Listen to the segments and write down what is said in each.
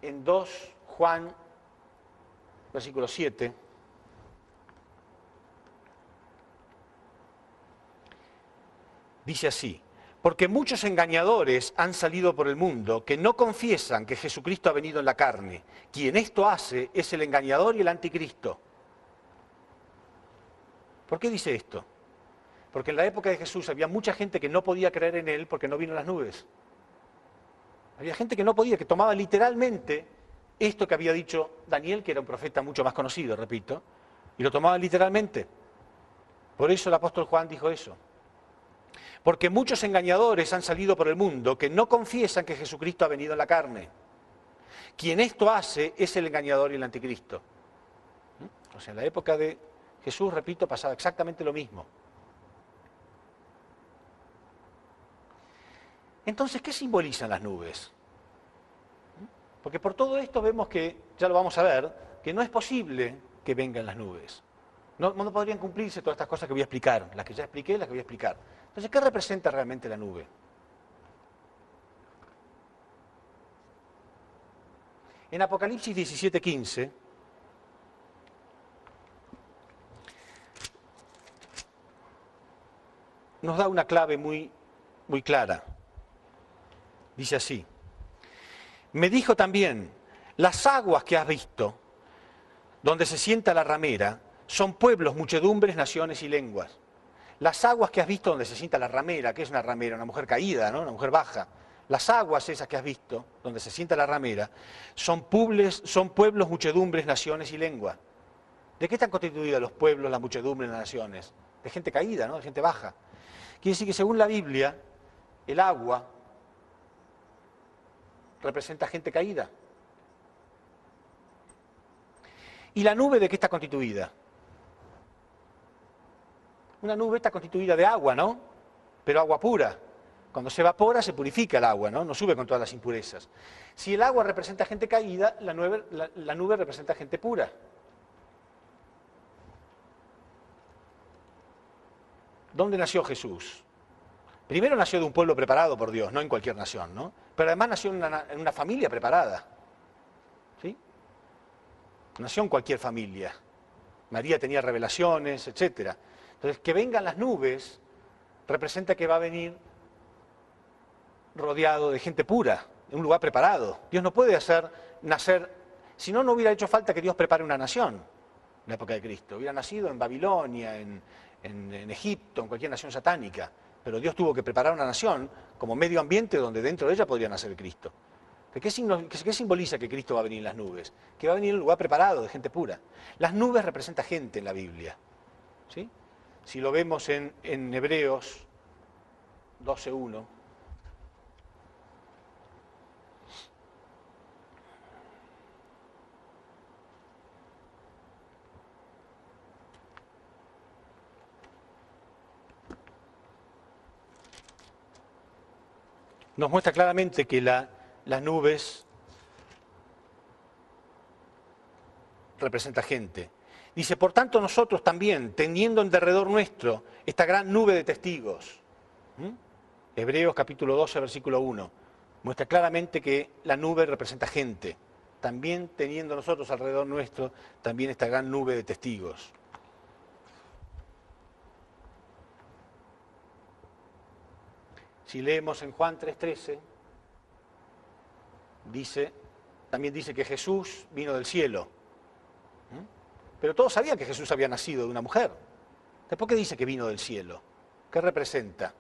En 2 Juan, versículo 7, dice así: porque muchos engañadores han salido por el mundo que no confiesan que Jesucristo ha venido en la carne. Quien esto hace es el engañador y el anticristo. ¿Por qué dice esto? Porque en la época de Jesús había mucha gente que no podía creer en Él porque no vino en las nubes. Había gente que no podía, que tomaba literalmente esto que había dicho Daniel, que era un profeta mucho más conocido, repito, y lo tomaba literalmente. Por eso el apóstol Juan dijo eso. Porque muchos engañadores han salido por el mundo que no confiesan que Jesucristo ha venido en la carne. Quien esto hace es el engañador y el anticristo. O sea, en la época de Jesús, repito, pasaba exactamente lo mismo. Entonces, ¿qué simbolizan las nubes? Porque por todo esto vemos que, ya lo vamos a ver, que no es posible que vengan las nubes. No podrían cumplirse todas estas cosas que voy a explicar, las que ya expliqué, las que voy a explicar. Entonces, ¿qué representa realmente la nube? En Apocalipsis 17:15 nos da una clave muy clara. Dice así: me dijo también, las aguas que has visto, donde se sienta la ramera, son pueblos, muchedumbres, naciones y lenguas. Las aguas que has visto donde se sienta la ramera, ¿qué es una ramera? Una mujer caída, ¿no? Una mujer baja. Las aguas esas que has visto, donde se sienta la ramera, son pueblos, muchedumbres, naciones y lenguas. ¿De qué están constituidos los pueblos, las muchedumbres, las naciones? De gente caída, ¿no? De gente baja. Quiere decir que según la Biblia, el agua representa gente caída. ¿Y la nube de qué está constituida? Una nube está constituida de agua, ¿no? Pero agua pura. Cuando se evapora se purifica el agua, ¿no? No sube con todas las impurezas. Si el agua representa gente caída, la nube representa gente pura. ¿Dónde nació Jesús? Primero nació de un pueblo preparado por Dios, no en cualquier nación, ¿no? Pero además nació en una familia preparada. ¿Sí? Nació en cualquier familia. María tenía revelaciones, etc. Entonces, que vengan las nubes representa que va a venir rodeado de gente pura, en un lugar preparado. Dios no puede hacer nacer, si no, no hubiera hecho falta que Dios prepare una nación en la época de Cristo. Hubiera nacido en Babilonia, en Egipto, en cualquier nación satánica. Pero Dios tuvo que preparar una nación como medio ambiente donde dentro de ella podría nacer Cristo. ¿Qué simboliza que Cristo va a venir en las nubes? Que va a venir en un lugar preparado, de gente pura. Las nubes representan gente en la Biblia. ¿Sí? Si lo vemos en Hebreos 12:1. Nos muestra claramente que las nubes representan gente. Dice, por tanto nosotros también, teniendo en derredor nuestro esta gran nube de testigos. Hebreos capítulo 12, versículo 1. Muestra claramente que la nube representa gente. También teniendo nosotros alrededor nuestro también esta gran nube de testigos. Si leemos en Juan 3:13, también dice que Jesús vino del cielo. Pero todos sabían que Jesús había nacido de una mujer. ¿Por qué dice que vino del cielo? ¿Qué representa?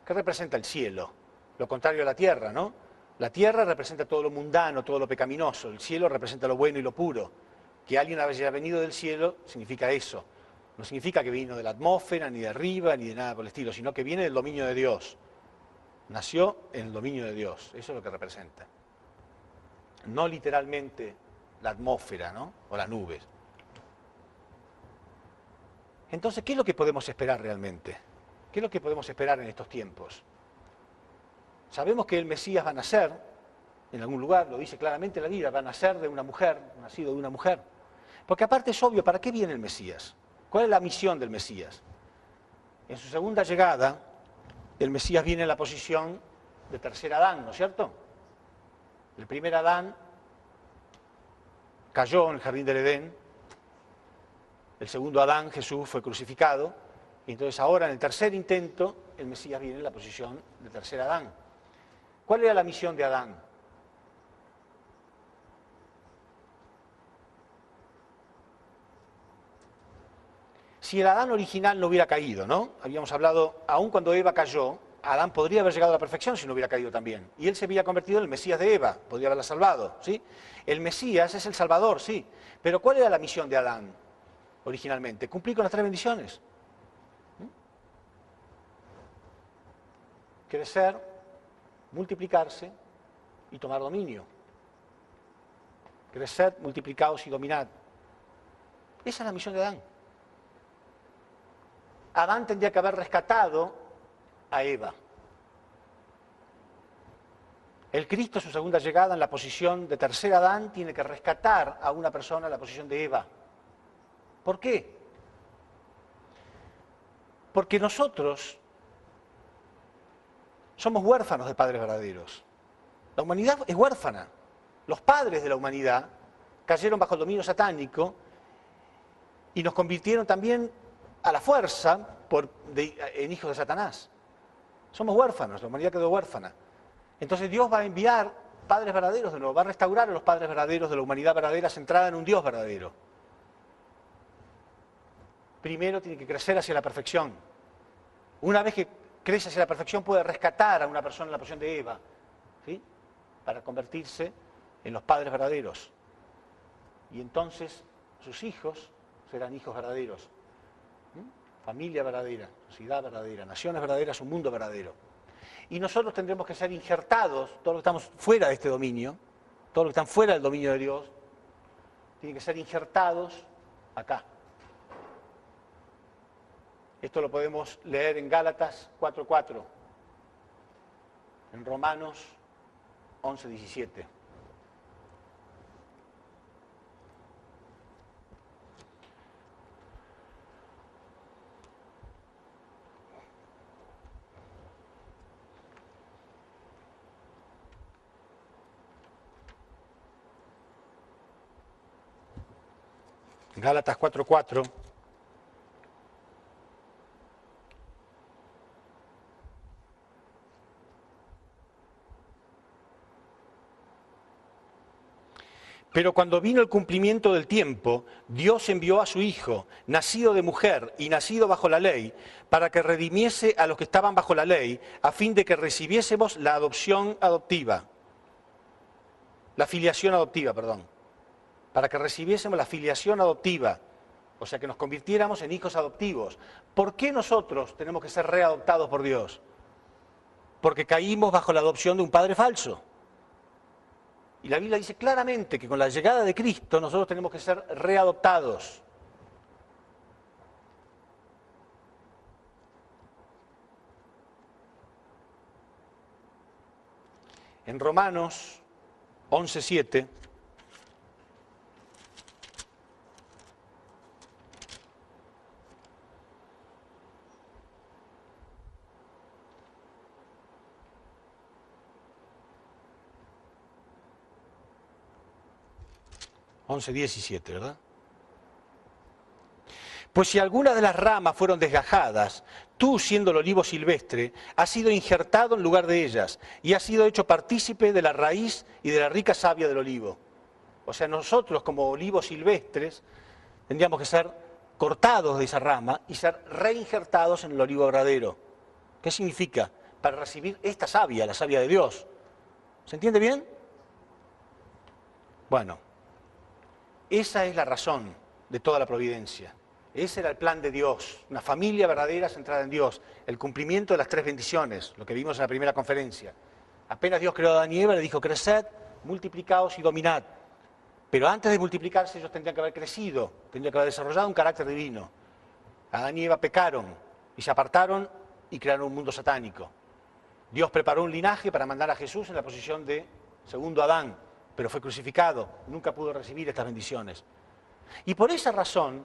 ¿Qué representa el cielo? Lo contrario a la tierra, ¿no? La tierra representa todo lo mundano, todo lo pecaminoso. El cielo representa lo bueno y lo puro. Que alguien haya venido del cielo significa eso. No significa que vino de la atmósfera, ni de arriba, ni de nada por el estilo, sino que viene del dominio de Dios. Nació en el dominio de Dios. Eso es lo que representa. No literalmente la atmósfera, ¿no? O las nubes. Entonces, ¿qué es lo que podemos esperar realmente? ¿Qué es lo que podemos esperar en estos tiempos? Sabemos que el Mesías va a nacer, en algún lugar, lo dice claramente la Biblia, va a nacer de una mujer, nacido de una mujer. Porque aparte es obvio, ¿para qué viene el Mesías? ¿Cuál es la misión del Mesías? En su segunda llegada, el Mesías viene en la posición de tercer Adán, ¿no es cierto? El primer Adán cayó en el jardín del Edén, el segundo Adán, Jesús, fue crucificado, y entonces ahora en el tercer intento, el Mesías viene en la posición de tercer Adán. ¿Cuál era la misión de Adán? Si el Adán original no hubiera caído, ¿no? Habíamos hablado, aun cuando Eva cayó, Adán podría haber llegado a la perfección si no hubiera caído también. Y él se había convertido en el Mesías de Eva, podría haberla salvado, ¿sí? El Mesías es el Salvador, sí. Pero ¿cuál era la misión de Adán originalmente? Cumplir con las 3 bendiciones. Crecer, multiplicarse y tomar dominio. Crecer, multiplicaos y dominad. Esa es la misión de Adán. Adán tendría que haber rescatado a Eva. El Cristo, en su segunda llegada, en la posición de tercer Adán, tiene que rescatar a una persona en la posición de Eva. ¿Por qué? Porque nosotros somos huérfanos de padres verdaderos. La humanidad es huérfana. Los padres de la humanidad cayeron bajo el dominio satánico y nos convirtieron también a la fuerza en hijos de Satanás. Somos huérfanos, la humanidad quedó huérfana. Entonces Dios va a enviar padres verdaderos de nuevo, va a restaurar a los padres verdaderos de la humanidad verdadera centrada en un Dios verdadero. Primero tiene que crecer hacia la perfección. Una vez que crece hacia la perfección puede rescatar a una persona en la posición de Eva, ¿sí? Para convertirse en los padres verdaderos. Y entonces sus hijos serán hijos verdaderos. Familia verdadera, sociedad verdadera, naciones verdaderas, un mundo verdadero. Y nosotros tendremos que ser injertados, todos los que estamos fuera de este dominio, todos los que están fuera del dominio de Dios, tienen que ser injertados acá. Esto lo podemos leer en Gálatas 4:4, en Romanos 11:17. Gálatas 4:4. Pero cuando vino el cumplimiento del tiempo, Dios envió a su Hijo, nacido de mujer y nacido bajo la ley, para que redimiese a los que estaban bajo la ley, a fin de que recibiésemos la adopción adoptiva. La filiación adoptiva, perdón. Para que recibiésemos la filiación adoptiva, o sea, que nos convirtiéramos en hijos adoptivos. ¿Por qué nosotros tenemos que ser readoptados por Dios? Porque caímos bajo la adopción de un padre falso. Y la Biblia dice claramente que con la llegada de Cristo nosotros tenemos que ser readoptados. En Romanos 11:7... 11:17, ¿verdad? Pues si algunas de las ramas fueron desgajadas, tú, siendo el olivo silvestre, has sido injertado en lugar de ellas y has sido hecho partícipe de la raíz y de la rica savia del olivo. O sea, nosotros como olivos silvestres tendríamos que ser cortados de esa rama y ser reinjertados en el olivo verdadero. ¿Qué significa? Para recibir esta savia, la savia de Dios. ¿Se entiende bien? Bueno, esa es la razón de toda la providencia. Ese era el plan de Dios, una familia verdadera centrada en Dios, el cumplimiento de las 3 bendiciones, lo que vimos en la primera conferencia. Apenas Dios creó a Adán y Eva, le dijo, creced, multiplicaos y dominad. Pero antes de multiplicarse ellos tendrían que haber crecido, tendrían que haber desarrollado un carácter divino. Adán y Eva pecaron y se apartaron y crearon un mundo satánico. Dios preparó un linaje para mandar a Jesús en la posición de segundo Adán, pero fue crucificado, nunca pudo recibir estas bendiciones. Y por esa razón,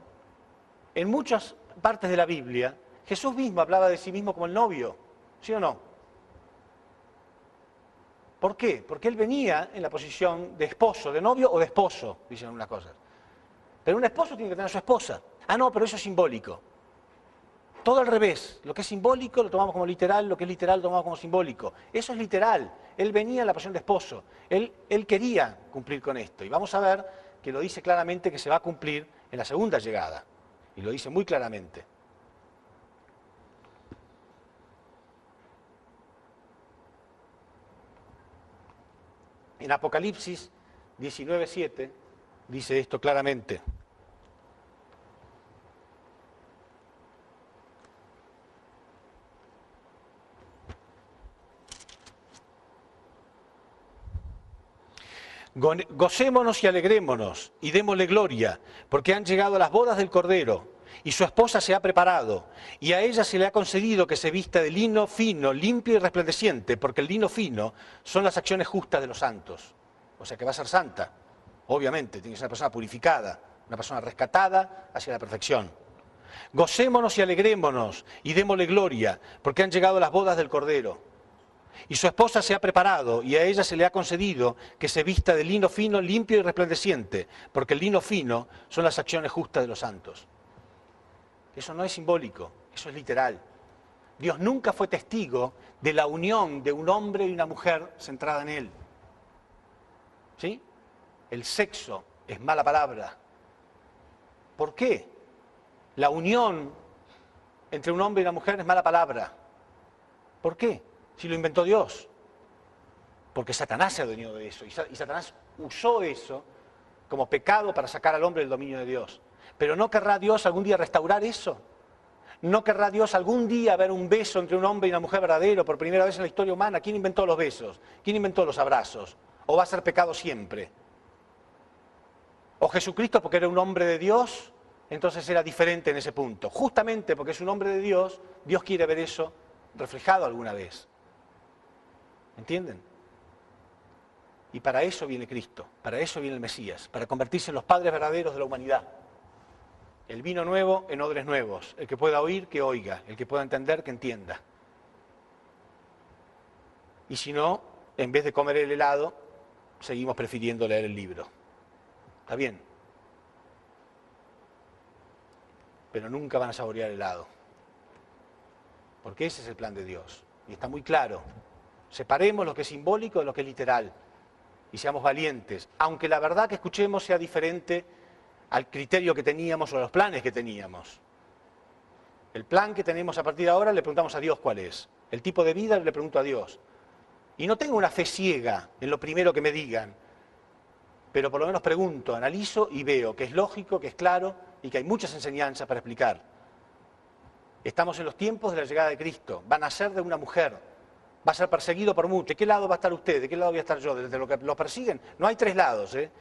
en muchas partes de la Biblia, Jesús mismo hablaba de sí mismo como el novio, ¿sí o no? ¿Por qué? Porque él venía en la posición de esposo, de novio o de esposo, dicen algunas cosas. Pero un esposo tiene que tener a su esposa. Ah, no, pero eso es simbólico. Todo al revés. Lo que es simbólico lo tomamos como literal, lo que es literal lo tomamos como simbólico. Eso es literal. Él venía en la posición de esposo. Él quería cumplir con esto. Y vamos a ver que lo dice claramente que se va a cumplir en la segunda llegada. Y lo dice muy claramente. En Apocalipsis 19:7 dice esto claramente. Gocémonos y alegrémonos y démosle gloria, porque han llegado las bodas del Cordero, y su esposa se ha preparado, y a ella se le ha concedido que se vista de lino fino, limpio y resplandeciente, porque el lino fino son las acciones justas de los santos. O sea que va a ser santa, obviamente, tiene que ser una persona purificada, una persona rescatada hacia la perfección. Gocémonos y alegrémonos y démosle gloria, porque han llegado las bodas del Cordero. Y su esposa se ha preparado, y a ella se le ha concedido que se vista de lino fino, limpio y resplandeciente, porque el lino fino son las acciones justas de los santos. Eso no es simbólico, eso es literal. Dios nunca fue testigo de la unión de un hombre y una mujer centrada en él. ¿Sí? El sexo es mala palabra. ¿Por qué? La unión entre un hombre y una mujer es mala palabra. ¿Por qué? Si lo inventó Dios. Porque Satanás se adueñó de eso. Y Satanás usó eso como pecado para sacar al hombre del dominio de Dios. Pero ¿no querrá Dios algún día restaurar eso? ¿No querrá Dios algún día ver un beso entre un hombre y una mujer verdadero por primera vez en la historia humana? ¿Quién inventó los besos? ¿Quién inventó los abrazos? ¿O va a ser pecado siempre? ¿O Jesucristo, porque era un hombre de Dios, entonces era diferente en ese punto? Justamente porque es un hombre de Dios, Dios quiere ver eso reflejado alguna vez. ¿Entienden? Y para eso viene Cristo, para eso viene el Mesías, para convertirse en los padres verdaderos de la humanidad. El vino nuevo en odres nuevos. El que pueda oír, que oiga. El que pueda entender, que entienda. Y si no, en vez de comer el helado, seguimos prefiriendo leer el libro. ¿Está bien? Pero nunca van a saborear helado. Porque ese es el plan de Dios. Y está muy claro. Separemos lo que es simbólico de lo que es literal. Y seamos valientes. Aunque la verdad que escuchemos sea diferente al criterio que teníamos o a los planes que teníamos. El plan que tenemos a partir de ahora le preguntamos a Dios cuál es. El tipo de vida le pregunto a Dios. Y no tengo una fe ciega en lo primero que me digan, pero por lo menos pregunto, analizo y veo que es lógico, que es claro y que hay muchas enseñanzas para explicar. Estamos en los tiempos de la llegada de Cristo. Va a nacer de una mujer. Va a ser perseguido por muchos. ¿De qué lado va a estar usted? ¿De qué lado voy a estar yo? ¿Desde lo que lo persiguen? No hay tres lados, ¿eh?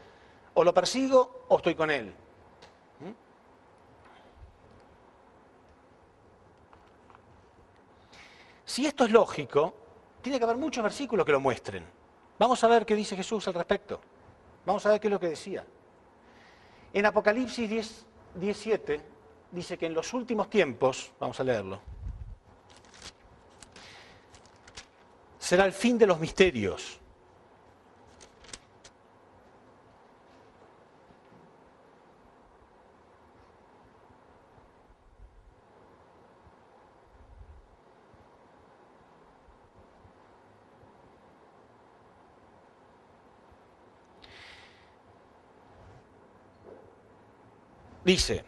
O lo persigo o estoy con él. Si esto es lógico, tiene que haber muchos versículos que lo muestren. Vamos a ver qué dice Jesús al respecto. Vamos a ver qué es lo que decía. En Apocalipsis 10:17 dice que en los últimos tiempos, vamos a leerlo, será el fin de los misterios. Dice,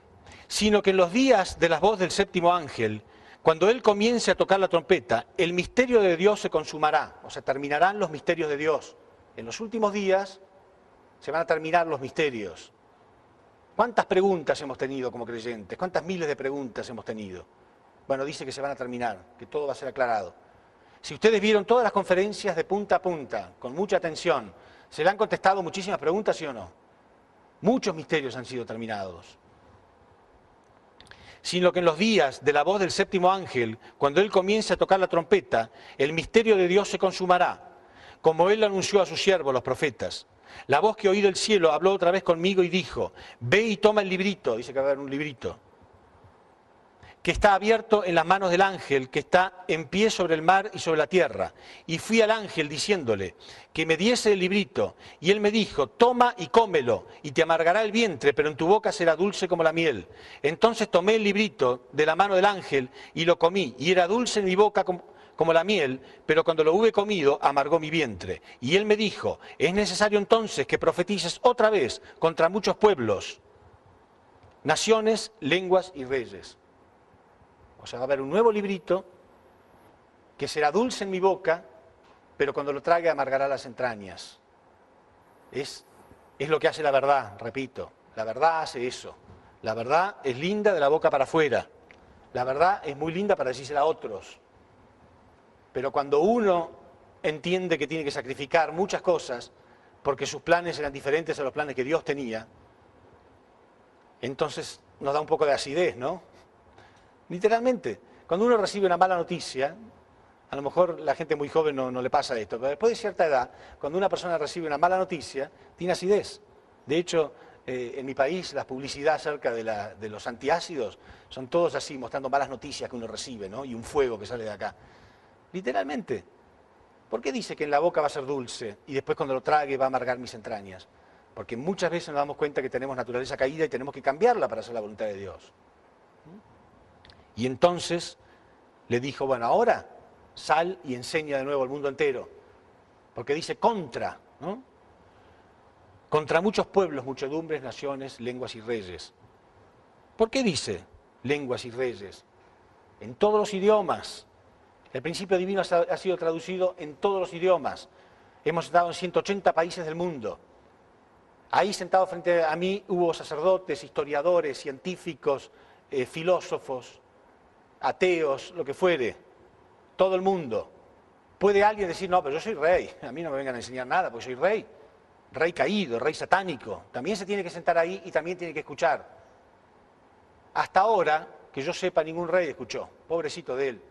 sino que en los días de la voz del séptimo ángel, cuando él comience a tocar la trompeta, el misterio de Dios se consumará, o sea, terminarán los misterios de Dios. En los últimos días se van a terminar los misterios. ¿Cuántas preguntas hemos tenido como creyentes? ¿Cuántas miles de preguntas hemos tenido? Bueno, dice que se van a terminar, que todo va a ser aclarado. Si ustedes vieron todas las conferencias de punta a punta, con mucha atención, ¿se le han contestado muchísimas preguntas, sí o no? Muchos misterios han sido terminados. sino que en los días de la voz del séptimo ángel, cuando él comience a tocar la trompeta, el misterio de Dios se consumará, como él anunció a sus siervos, los profetas. La voz que oí del cielo habló otra vez conmigo y dijo, ve y toma el librito, dice que va a haber un librito, que está abierto en las manos del ángel, que está en pie sobre el mar y sobre la tierra. Y fui al ángel diciéndole que me diese el librito, y él me dijo, toma y cómelo, y te amargará el vientre, pero en tu boca será dulce como la miel. Entonces tomé el librito de la mano del ángel y lo comí, y era dulce en mi boca como la miel, pero cuando lo hube comido, amargó mi vientre. Y él me dijo, es necesario entonces que profetices otra vez contra muchos pueblos, naciones, lenguas y reyes. O sea, va a haber un nuevo librito que será dulce en mi boca, pero cuando lo trague amargará las entrañas. Es lo que hace la verdad, repito. La verdad hace eso. La verdad es linda de la boca para afuera. La verdad es muy linda para decírsela a otros. Pero cuando uno entiende que tiene que sacrificar muchas cosas, porque sus planes eran diferentes a los planes que Dios tenía, entonces nos da un poco de acidez, ¿no? Literalmente, cuando uno recibe una mala noticia, a lo mejor la gente muy joven no le pasa esto, pero después de cierta edad, cuando una persona recibe una mala noticia, tiene acidez. De hecho, en mi país, la publicidad acerca de los antiácidos son todos así, mostrando malas noticias que uno recibe, ¿no? Y un fuego que sale de acá. Literalmente. ¿Por qué dice que en la boca va a ser dulce y después cuando lo trague va a amargar mis entrañas? Porque muchas veces nos damos cuenta que tenemos naturaleza caída y tenemos que cambiarla para hacer la voluntad de Dios. Y entonces le dijo, bueno, ahora sal y enseña de nuevo al mundo entero. Porque dice contra, ¿no? Contra muchos pueblos, muchedumbres, naciones, lenguas y reyes. ¿Por qué dice lenguas y reyes? En todos los idiomas. El principio divino ha sido traducido en todos los idiomas. Hemos estado en 180 países del mundo. Ahí sentados frente a mí hubo sacerdotes, historiadores, científicos, filósofos, ateos, lo que fuere, todo el mundo. ¿Puede alguien decir, no, pero yo soy rey, a mí no me vengan a enseñar nada, porque soy rey, rey caído, rey satánico? También se tiene que sentar ahí y también tiene que escuchar. Hasta ahora, que yo sepa, ningún rey escuchó, pobrecito de él.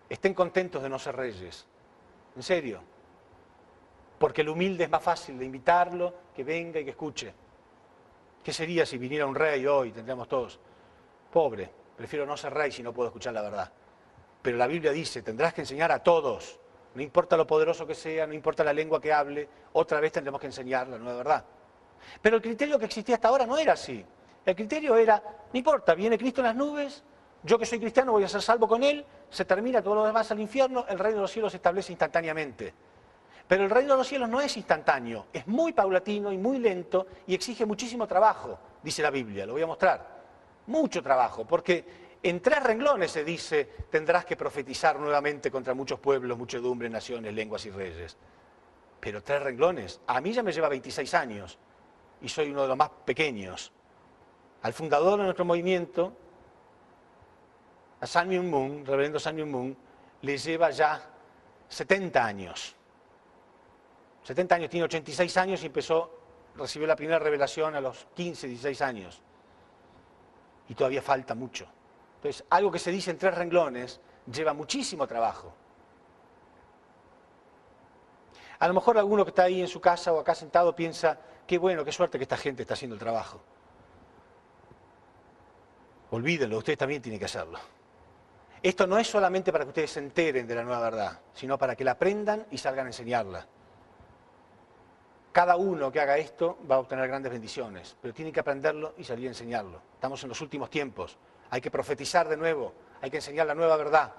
Estén contentos de no ser reyes, en serio, porque el humilde es más fácil de invitarlo, que venga y que escuche. ¿Qué sería si viniera un rey hoy? Tendríamos todos, pobre. Prefiero no ser rey si no puedo escuchar la verdad. Pero la Biblia dice, tendrás que enseñar a todos. No importa lo poderoso que sea, no importa la lengua que hable, otra vez tendremos que enseñar la nueva verdad. Pero el criterio que existía hasta ahora no era así. El criterio era, no importa, viene Cristo en las nubes, yo que soy cristiano voy a ser salvo con Él, se termina, todo lo demás al infierno, el reino de los cielos se establece instantáneamente. Pero el reino de los cielos no es instantáneo, es muy paulatino y muy lento y exige muchísimo trabajo, dice la Biblia, lo voy a mostrar. Mucho trabajo, porque en 3 renglones se dice, tendrás que profetizar nuevamente contra muchos pueblos, muchedumbres, naciones, lenguas y reyes. Pero 3 renglones, a mí ya me lleva 26 años y soy uno de los más pequeños. Al fundador de nuestro movimiento, a Sun Myung Moon, reverendo Sun Myung Moon, le lleva ya 70 años. 70 años, tiene 86 años y recibió la primera revelación a los 15, 16 años. Y todavía falta mucho. Entonces, algo que se dice en 3 renglones lleva muchísimo trabajo. A lo mejor alguno que está ahí en su casa o acá sentado piensa, qué bueno, qué suerte que esta gente está haciendo el trabajo. Olvídenlo, ustedes también tienen que hacerlo. Esto no es solamente para que ustedes se enteren de la nueva verdad, sino para que la aprendan y salgan a enseñarla. Cada uno que haga esto va a obtener grandes bendiciones, pero tienen que aprenderlo y salir a enseñarlo. Estamos en los últimos tiempos, hay que profetizar de nuevo, hay que enseñar la nueva verdad.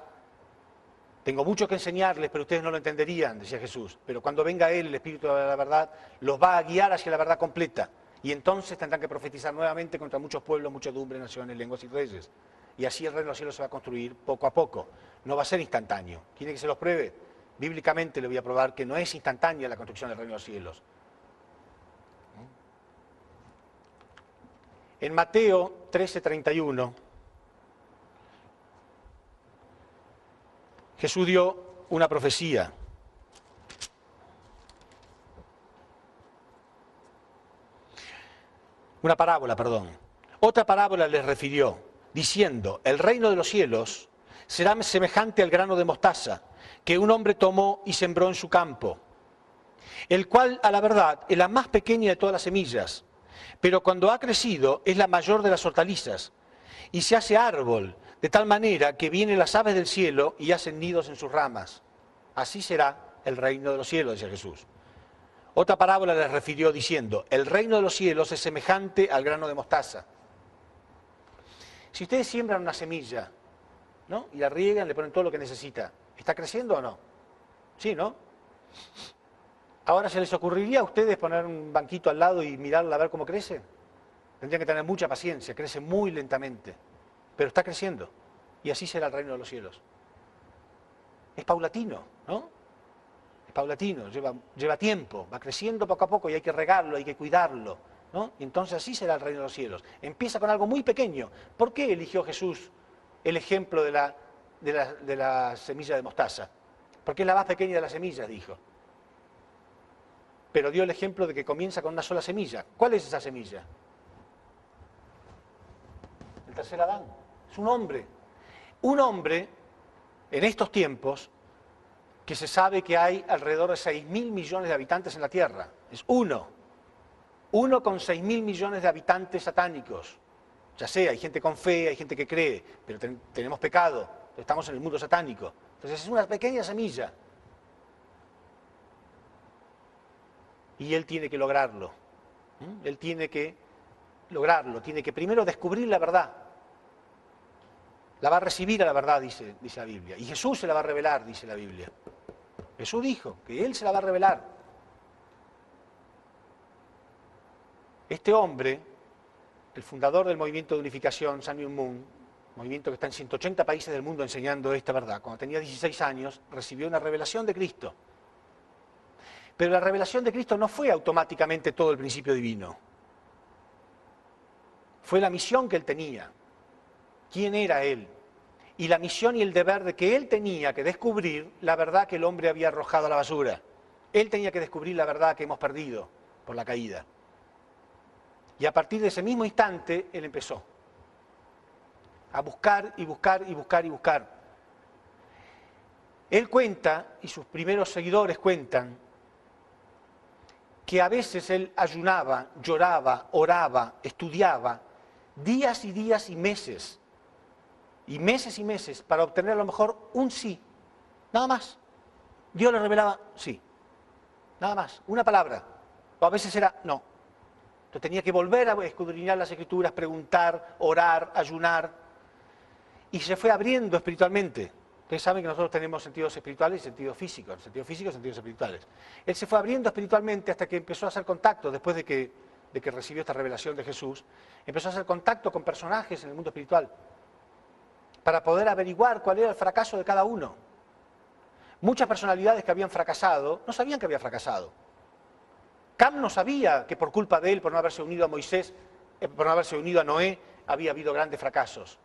Tengo mucho que enseñarles, pero ustedes no lo entenderían, decía Jesús. Pero cuando venga Él, el Espíritu de la verdad, los va a guiar hacia la verdad completa. Y entonces tendrán que profetizar nuevamente contra muchos pueblos, muchedumbres, naciones, lenguas y reyes. Y así el reino de los cielos se va a construir poco a poco. No va a ser instantáneo. ¿Quiere que se los pruebe? Bíblicamente le voy a probar que no es instantánea la construcción del reino de los cielos. En Mateo 13:31, Jesús dio una profecía. Una parábola, perdón. Otra parábola les refirió. diciendo, el reino de los cielos será semejante al grano de mostaza que un hombre tomó y sembró en su campo, el cual, a la verdad, es la más pequeña de todas las semillas, pero cuando ha crecido es la mayor de las hortalizas, y se hace árbol, de tal manera que vienen las aves del cielo y hacen nidos en sus ramas. Así será el reino de los cielos, dice Jesús. Otra parábola les refirió diciendo, el reino de los cielos es semejante al grano de mostaza. Si ustedes siembran una semilla, ¿no?, y la riegan, le ponen todo lo que necesita, ¿está creciendo o no? Sí, ¿no? Ahora, ¿se les ocurriría a ustedes poner un banquito al lado y mirarla a ver cómo crece? Tendrían que tener mucha paciencia, crece muy lentamente, pero está creciendo. Y así será el reino de los cielos. Es paulatino, ¿no? Es paulatino, lleva tiempo, va creciendo poco a poco y hay que regarlo, hay que cuidarlo, ¿no? Y entonces así será el reino de los cielos. Empieza con algo muy pequeño. ¿Por qué eligió Jesús el ejemplo de la semilla de mostaza? Porque es la más pequeña de las semillas, dijo. Pero dio el ejemplo de que comienza con una sola semilla. ¿Cuál es esa semilla? El tercer Adán. Es un hombre. Un hombre, en estos tiempos, que se sabe que hay alrededor de 6.000 millones de habitantes en la Tierra. Es uno. Uno con 6.000 millones de habitantes satánicos. Ya sé, hay gente con fe, hay gente que cree, pero tenemos pecado, estamos en el mundo satánico. Entonces es una pequeña semilla. Y él tiene que lograrlo. Él tiene que lograrlo, tiene que primero descubrir la verdad. La va a recibir a la verdad, dice la Biblia. Y Jesús se la va a revelar, dice la Biblia. Jesús dijo que Él se la va a revelar. Este hombre, el fundador del movimiento de unificación, Sun Myung Moon, movimiento que está en 180 países del mundo enseñando esta verdad, cuando tenía 16 años, recibió una revelación de Cristo. Pero la revelación de Cristo no fue automáticamente todo el principio divino. Fue la misión que Él tenía. ¿Quién era Él? Y la misión y el deber de que Él tenía que descubrir la verdad que el hombre había arrojado a la basura. Él tenía que descubrir la verdad que hemos perdido por la caída. Y a partir de ese mismo instante, Él empezó a buscar y buscar y buscar y buscar. Él cuenta, y sus primeros seguidores cuentan, que a veces Él ayunaba, lloraba, oraba, estudiaba, días y días y meses para obtener a lo mejor un sí, nada más. Dios le revelaba sí, nada más, una palabra, o a veces era no. Entonces tenía que volver a escudriñar las Escrituras, preguntar, orar, ayunar, y se fue abriendo espiritualmente. Ustedes saben que nosotros tenemos sentidos espirituales y sentidos físicos, sentidos físicos y sentidos espirituales. Él se fue abriendo espiritualmente hasta que empezó a hacer contacto, después de que recibió esta revelación de Jesús, empezó a hacer contacto con personajes en el mundo espiritual, para poder averiguar cuál era el fracaso de cada uno. Muchas personalidades que habían fracasado no sabían que había fracasado. Cam no sabía que por culpa de él, por no haberse unido a Moisés, por no haberse unido a Noé, había habido grandes fracasos.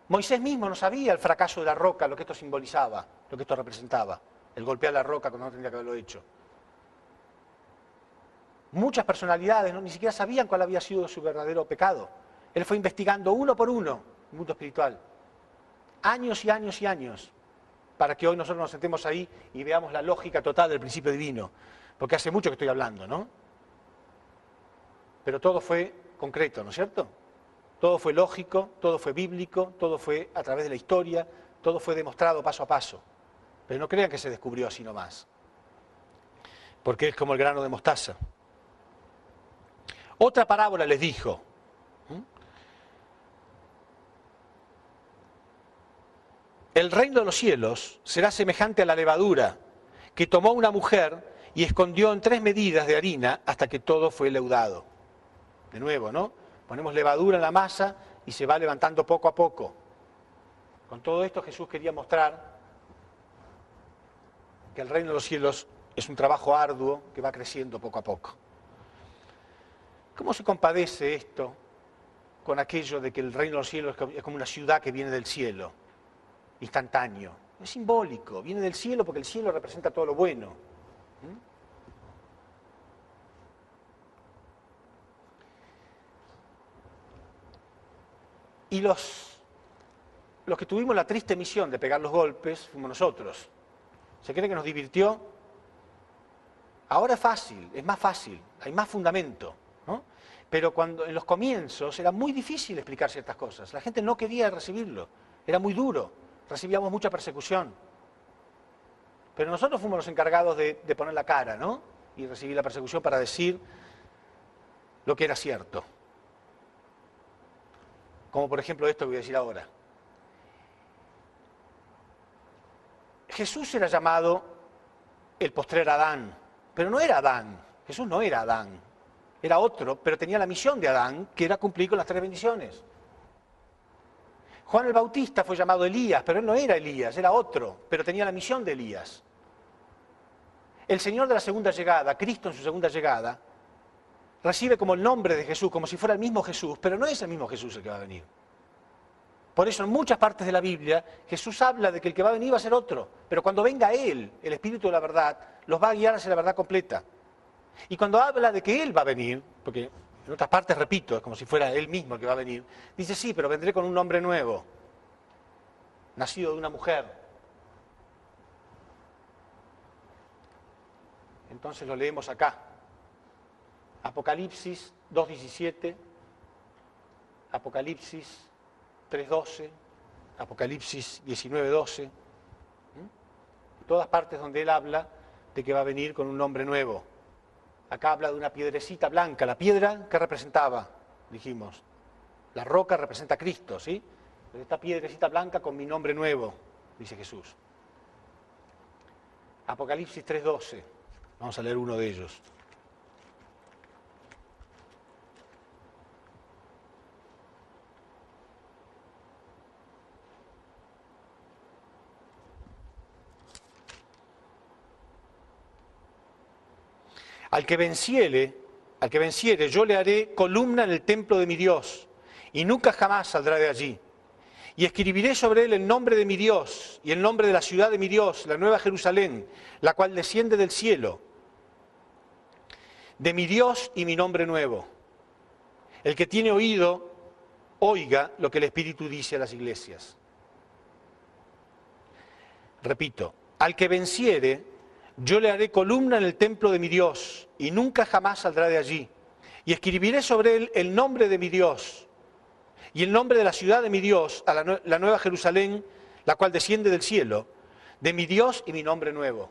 Moisés mismo no sabía el fracaso de la roca, lo que esto simbolizaba, lo que esto representaba, el golpear la roca cuando no tendría que haberlo hecho. Muchas personalidades ni siquiera sabían cuál había sido su verdadero pecado. Él fue investigando uno por uno el mundo espiritual. Años y años y años, para que hoy nosotros nos sentemos ahí y veamos la lógica total del principio divino. Porque hace mucho que estoy hablando, ¿no? Pero todo fue concreto, ¿no es cierto? Todo fue lógico, todo fue bíblico, todo fue a través de la historia, todo fue demostrado paso a paso. Pero no crean que se descubrió así nomás. Porque es como el grano de mostaza. Otra parábola les dijo. El reino de los cielos será semejante a la levadura que tomó una mujer y escondió en 3 medidas de harina hasta que todo fue leudado. De nuevo, ¿no? Ponemos levadura en la masa y se va levantando poco a poco. Con todo esto Jesús quería mostrar que el reino de los cielos es un trabajo arduo que va creciendo poco a poco. ¿Cómo se compadece esto con aquello de que el reino de los cielos es como una ciudad que viene del cielo, instantáneo? Es simbólico, viene del cielo porque el cielo representa todo lo bueno. Y los que tuvimos la triste misión de pegar los golpes fuimos nosotros. ¿Se cree que nos divirtió? Ahora es fácil, es más fácil, hay más fundamento, ¿no? Pero cuando en los comienzos era muy difícil explicar ciertas cosas. La gente no quería recibirlo, era muy duro, recibíamos mucha persecución. Pero nosotros fuimos los encargados de poner la cara, ¿no? Y recibir la persecución para decir lo que era cierto. Como por ejemplo esto que voy a decir ahora. Jesús era llamado el postrer Adán, pero no era Adán. Jesús no era Adán, era otro, pero tenía la misión de Adán, que era cumplir con las 3 bendiciones. Juan el Bautista fue llamado Elías, pero él no era Elías, era otro, pero tenía la misión de Elías. El Señor de la segunda llegada, Cristo en su segunda llegada, recibe como el nombre de Jesús, como si fuera el mismo Jesús, pero no es el mismo Jesús el que va a venir. Por eso en muchas partes de la Biblia Jesús habla de que el que va a venir va a ser otro, pero cuando venga Él, el Espíritu de la verdad, los va a guiar hacia la verdad completa. Y cuando habla de que Él va a venir, porque en otras partes, repito, es como si fuera Él mismo el que va a venir, dice sí, pero vendré con un nombre nuevo, nacido de una mujer. Entonces lo leemos acá. Apocalipsis 2:17, Apocalipsis 3:12, Apocalipsis 19:12. En todas partes donde él habla de que va a venir con un nombre nuevo. Acá habla de una piedrecita blanca. La piedra, ¿qué representaba? Dijimos, la roca representa a Cristo, ¿sí? Esta piedrecita blanca con mi nombre nuevo, dice Jesús. Apocalipsis 3:12. Vamos a leer uno de ellos. Al que venciere, yo le haré columna en el templo de mi Dios, y nunca jamás saldrá de allí. Y escribiré sobre él el nombre de mi Dios, y el nombre de la ciudad de mi Dios, la nueva Jerusalén, la cual desciende del cielo, de mi Dios y mi nombre nuevo. El que tiene oído, oiga lo que el Espíritu dice a las iglesias. Repito, al que venciere, yo le haré columna en el templo de mi Dios, y nunca jamás saldrá de allí. Y escribiré sobre él el nombre de mi Dios, y el nombre de la ciudad de mi Dios, a la nueva Jerusalén, la cual desciende del cielo, de mi Dios y mi nombre nuevo.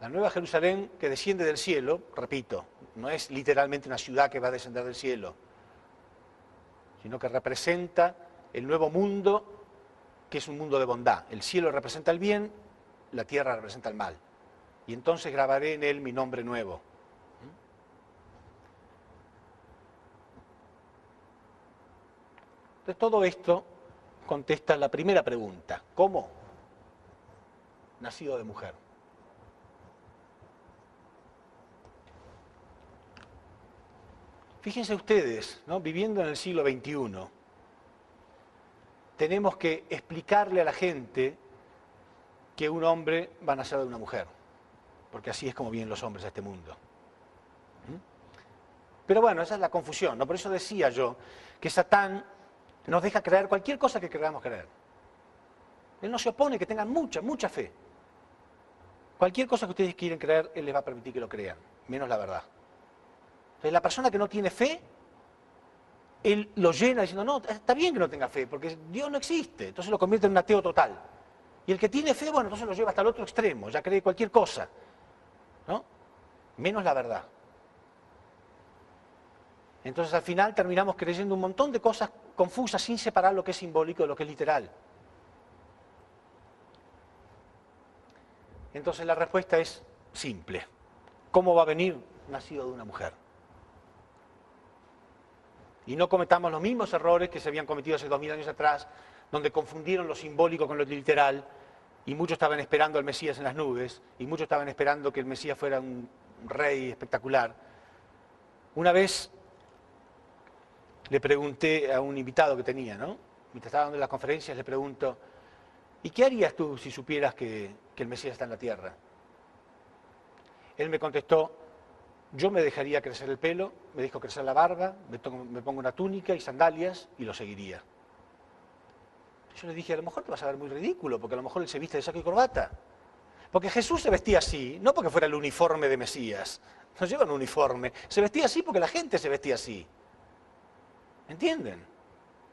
La nueva Jerusalén que desciende del cielo, repito, no es literalmente una ciudad que va a descender del cielo, sino que representa el nuevo mundo, que es un mundo de bondad. El cielo representa el bien, la tierra representa el mal. Y entonces grabaré en él mi nombre nuevo. Entonces todo esto contesta la primera pregunta. ¿Cómo? Nacido de mujer. Fíjense ustedes, ¿no? Viviendo en el siglo XXI, tenemos que explicarle a la gente que un hombre va a nacer de una mujer, porque así es como vienen los hombres a este mundo. Pero bueno, esa es la confusión, ¿no? Por eso decía yo que Satán nos deja creer cualquier cosa que queramos creer. Él no se opone que tengan mucha fe. Cualquier cosa que ustedes quieren creer, él les va a permitir que lo crean, menos la verdad. Entonces la persona que no tiene fe, él lo llena diciendo, no, está bien que no tenga fe, porque Dios no existe, entonces lo convierte en un ateo total. Y el que tiene fe, bueno, entonces lo lleva hasta el otro extremo, ya cree cualquier cosa, ¿no? Menos la verdad. Entonces al final terminamos creyendo un montón de cosas confusas sin separar lo que es simbólico de lo que es literal. Entonces la respuesta es simple. ¿Cómo va a venir? Nacido de una mujer. Y no cometamos los mismos errores que se habían cometido hace 2000 años atrás, donde confundieron lo simbólico con lo literal, y muchos estaban esperando al Mesías en las nubes, y muchos estaban esperando que el Mesías fuera un rey espectacular. Una vez le pregunté a un invitado que tenía, ¿no? Mientras estaba dando las conferencias, le pregunto, ¿y qué harías tú si supieras que el Mesías está en la tierra? Él me contestó, Yo me dejaría crecer el pelo, me dejo crecer la barba, me pongo una túnica y sandalias y lo seguiría. Yo le dije, a lo mejor te vas a ver muy ridículo, porque a lo mejor él se viste de saco y corbata. Porque Jesús se vestía así, no porque fuera el uniforme de Mesías. No lleva un uniforme. Se vestía así porque la gente se vestía así. ¿Entienden?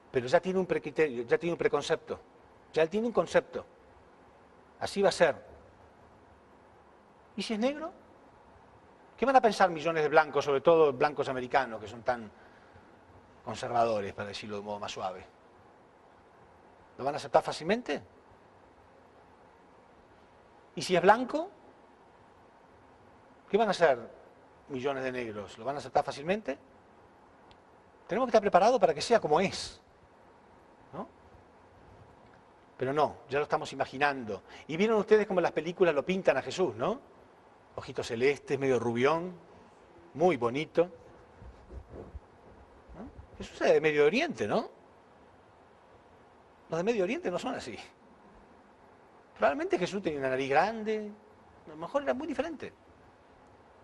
Pero ya tiene un precriterio, ya tiene un preconcepto. Ya él tiene un concepto. Así va a ser. ¿Y si es negro? ¿Qué van a pensar millones de blancos, sobre todo blancos americanos, que son tan conservadores, para decirlo de modo más suave? ¿Lo van a aceptar fácilmente? ¿Y si es blanco? ¿Qué van a hacer millones de negros? ¿Lo van a aceptar fácilmente? Tenemos que estar preparados para que sea como es, ¿no? Pero no, ya lo estamos imaginando. Y vieron ustedes cómo las películas lo pintan a Jesús, ¿no? Ojitos celestes, medio rubión, muy bonito, ¿no? Jesús es de Medio Oriente, ¿no? Los de Medio Oriente no son así. Probablemente Jesús tenía una nariz grande, a lo mejor era muy diferente.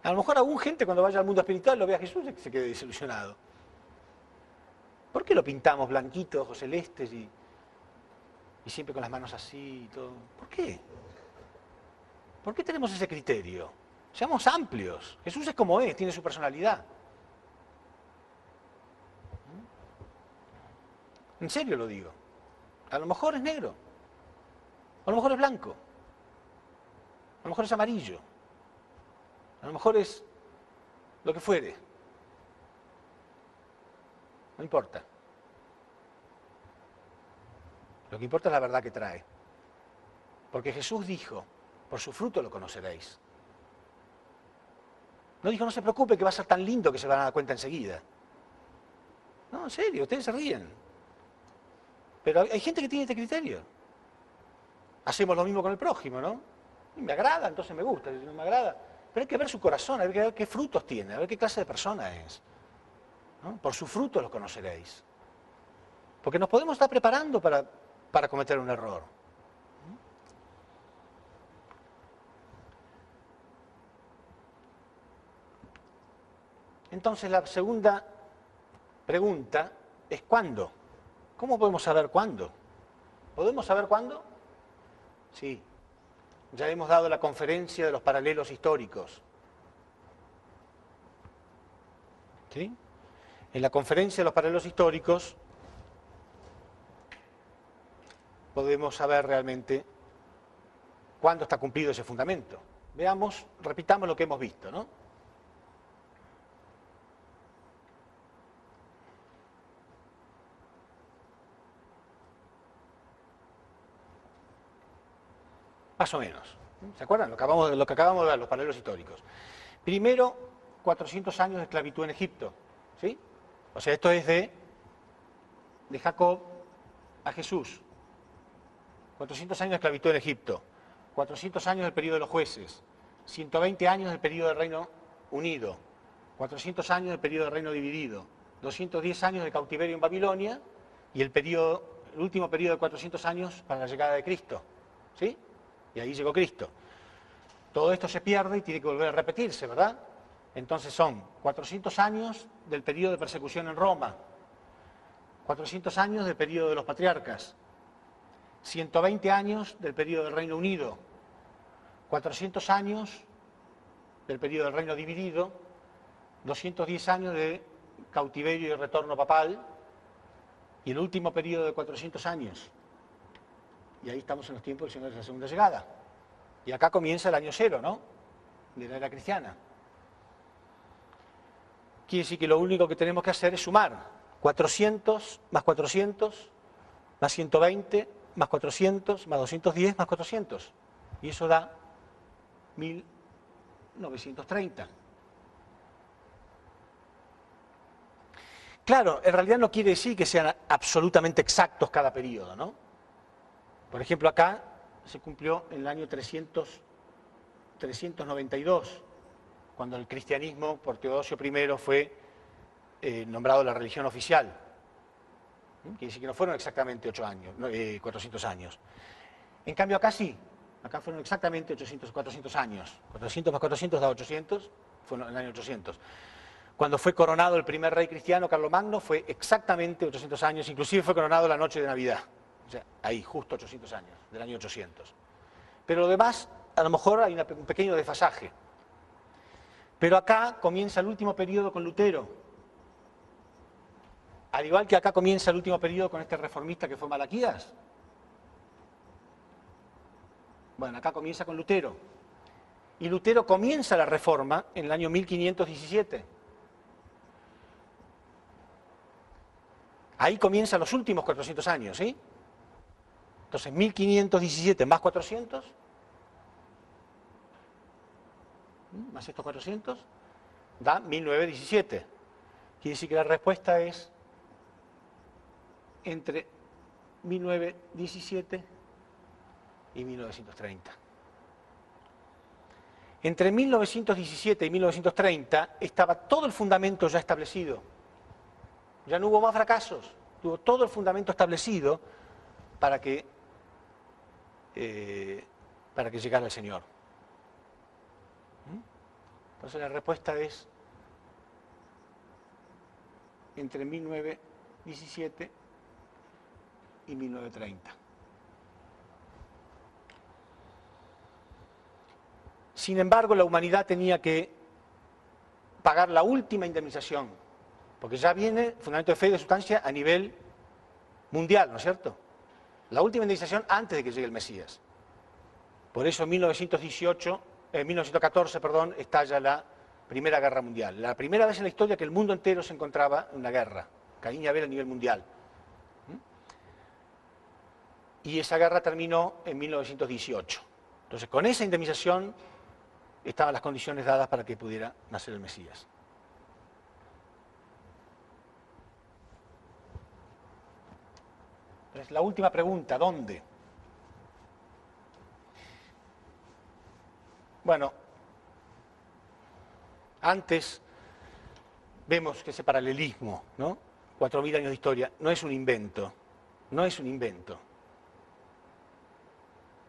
A lo mejor aún gente cuando vaya al mundo espiritual lo vea a Jesús y se quede desilusionado. ¿Por qué lo pintamos blanquito, ojos celestes y siempre con las manos así y todo? ¿Por qué? ¿Por qué tenemos ese criterio? Seamos amplios. Jesús es como es, tiene su personalidad. En serio lo digo. A lo mejor es negro. A lo mejor es blanco. A lo mejor es amarillo. A lo mejor es lo que fuere. No importa. Lo que importa es la verdad que trae. Porque Jesús dijo, por su fruto lo conoceréis. No dijo, no se preocupe que va a ser tan lindo que se van a dar cuenta enseguida. No, en serio, ustedes se ríen. Pero hay gente que tiene este criterio. Hacemos lo mismo con el prójimo, ¿no? Y me agrada, entonces me gusta. Si no me agrada. Pero hay que ver su corazón, hay que ver qué frutos tiene, a ver qué clase de persona es. ¿No? Por su fruto lo conoceréis. Porque nos podemos estar preparando para cometer un error. Entonces la segunda pregunta es ¿cuándo? ¿Cómo podemos saber cuándo? ¿Podemos saber cuándo? Sí. Ya hemos dado la conferencia de los paralelos históricos. ¿Sí? En la conferencia de los paralelos históricos podemos saber realmente cuándo está cumplido ese fundamento. Veamos, repitamos lo que hemos visto, ¿no? Más o menos. ¿Se acuerdan? Lo que acabamos de ver, los paralelos históricos. Primero, 400 años de esclavitud en Egipto. ¿Sí? O sea, esto es de Jacob a Jesús. 400 años de esclavitud en Egipto. 400 años del periodo de los jueces. 120 años del periodo del Reino Unido. 400 años del periodo del Reino Dividido. 210 años de cautiverio en Babilonia. Y el último periodo de 400 años para la llegada de Cristo. ¿Sí? Y ahí llegó Cristo. Todo esto se pierde y tiene que volver a repetirse, ¿verdad? Entonces son 400 años del periodo de persecución en Roma, 400 años del periodo de los patriarcas, 120 años del periodo del Reino Unido, 400 años del periodo del Reino Dividido, 210 años de cautiverio y retorno papal, y el último periodo de 400 años. Y ahí estamos en los tiempos del Señor de la segunda llegada. Y acá comienza el año cero, ¿no? De la era cristiana. Quiere decir que lo único que tenemos que hacer es sumar 400 más 400 más 120 más 400 más 210 más 400. Y eso da 1930. Claro, en realidad no quiere decir que sean absolutamente exactos cada periodo, ¿no? Por ejemplo, acá se cumplió en el año 392, cuando el cristianismo por Teodosio I fue nombrado la religión oficial. Quiere decir que no fueron exactamente 400 años. En cambio acá sí, acá fueron exactamente 400 años. 400 más 400 da 800, fue en el año 800. Cuando fue coronado el primer rey cristiano, Carlomagno, fue exactamente 800 años, inclusive fue coronado la noche de Navidad. O sea, ahí, justo 800 años, del año 800. Pero lo demás, a lo mejor hay un pequeño desfasaje. Pero acá comienza el último periodo con Lutero. Al igual que acá comienza el último periodo con este reformista que fue Malaquías. Bueno, acá comienza con Lutero. Y Lutero comienza la reforma en el año 1517. Ahí comienzan los últimos 400 años, ¿sí? Entonces, 1517 más 400, más estos 400, da 1917. Quiere decir que la respuesta es entre 1917 y 1930. Entre 1917 y 1930 estaba todo el fundamento ya establecido. Ya no hubo más fracasos, tuvo todo el fundamento establecido para que llegara el Señor. Entonces la respuesta es entre 1917 y 1930. Sin embargo, la humanidad tenía que pagar la última indemnización, porque ya viene fundamento de fe y de sustancia a nivel mundial, ¿no es cierto? La última indemnización antes de que llegue el Mesías. Por eso en 1914, estalla la Primera Guerra Mundial. La primera vez en la historia que el mundo entero se encontraba en una guerra, Caín y Abel a nivel mundial. Y esa guerra terminó en 1918. Entonces, con esa indemnización estaban las condiciones dadas para que pudiera nacer el Mesías. Entonces, la última pregunta, ¿dónde? Bueno, antes vemos que ese paralelismo, ¿no? 4.000 años de historia, no es un invento, no es un invento.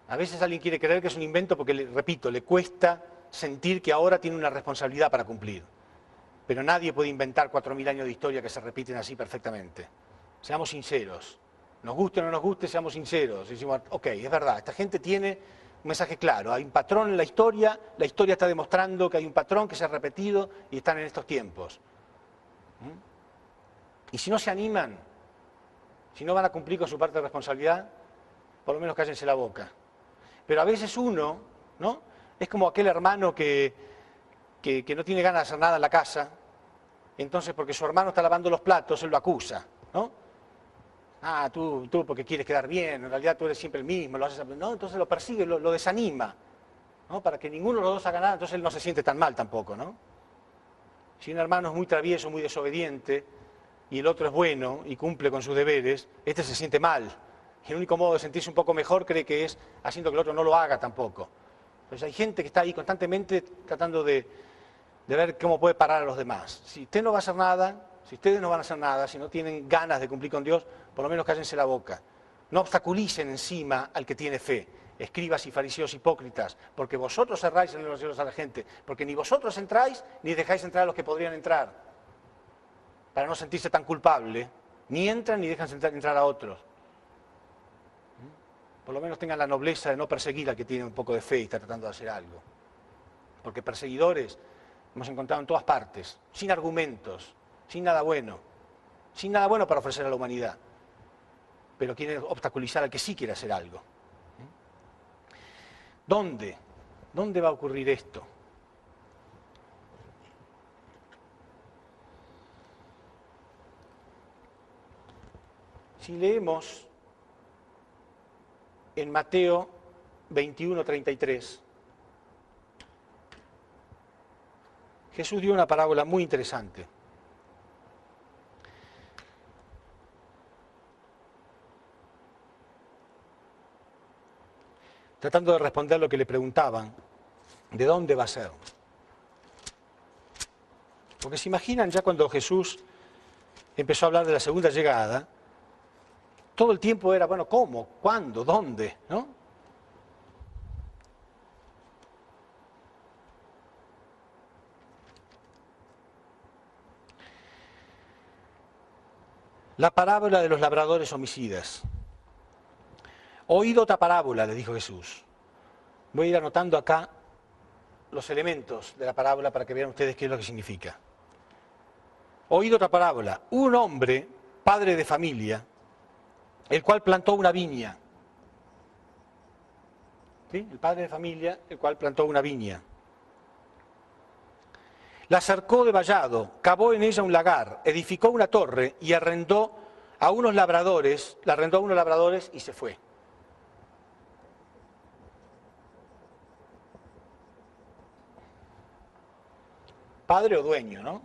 A veces alguien quiere creer que es un invento porque, repito, le cuesta sentir que ahora tiene una responsabilidad para cumplir. Pero nadie puede inventar 4.000 años de historia que se repiten así perfectamente. Seamos sinceros. Nos guste o no nos guste, seamos sinceros. Decimos, ok, es verdad, esta gente tiene un mensaje claro. Hay un patrón en la historia está demostrando que hay un patrón que se ha repetido y están en estos tiempos. Y si no se animan, si no van a cumplir con su parte de responsabilidad, por lo menos cállense la boca. Pero a veces uno, ¿no? Es como aquel hermano que no tiene ganas de hacer nada en la casa, entonces porque su hermano está lavando los platos, él lo acusa, ¿no? Ah, tú porque quieres quedar bien, en realidad tú eres siempre el mismo, lo haces, ¿no? Entonces lo persigue, lo desanima, ¿no? Para que ninguno de los dos haga nada, entonces él no se siente tan mal tampoco, ¿no? Si un hermano es muy travieso, muy desobediente, y el otro es bueno y cumple con sus deberes, este se siente mal. Y el único modo de sentirse un poco mejor cree que es haciendo que el otro no lo haga tampoco. Entonces hay gente que está ahí constantemente tratando de ver cómo puede parar a los demás. Si usted no va a hacer nada, si ustedes no van a hacer nada, si no tienen ganas de cumplir con Dios, por lo menos cállense la boca. No obstaculicen encima al que tiene fe, escribas y fariseos hipócritas, porque vosotros cerráis en los cielos a la gente, porque ni vosotros entráis ni dejáis entrar a los que podrían entrar, para no sentirse tan culpable, ni entran ni dejan entrar a otros. Por lo menos tengan la nobleza de no perseguir al que tiene un poco de fe y está tratando de hacer algo. Porque perseguidores hemos encontrado en todas partes, sin argumentos, sin nada bueno para ofrecer a la humanidad, pero quieren obstaculizar al que sí quiere hacer algo. ¿Dónde? ¿Dónde va a ocurrir esto? Si leemos en Mateo 21:33, Jesús dio una parábola muy interesante. Tratando de responder lo que le preguntaban, ¿de dónde va a ser? Porque se imaginan ya cuando Jesús empezó a hablar de la segunda llegada, todo el tiempo era, bueno, ¿cómo? ¿Cuándo? ¿Dónde? ¿No? La parábola de los labradores homicidas. Oíd otra parábola, le dijo Jesús. Voy a ir anotando acá los elementos de la parábola para que vean ustedes qué es lo que significa. Oíd otra parábola. Un hombre, padre de familia, el cual plantó una viña. ¿Sí? El padre de familia, el cual plantó una viña. La cercó de vallado, cavó en ella un lagar, edificó una torre y arrendó a unos labradores, la arrendó a unos labradores y se fue. Padre o dueño, ¿no?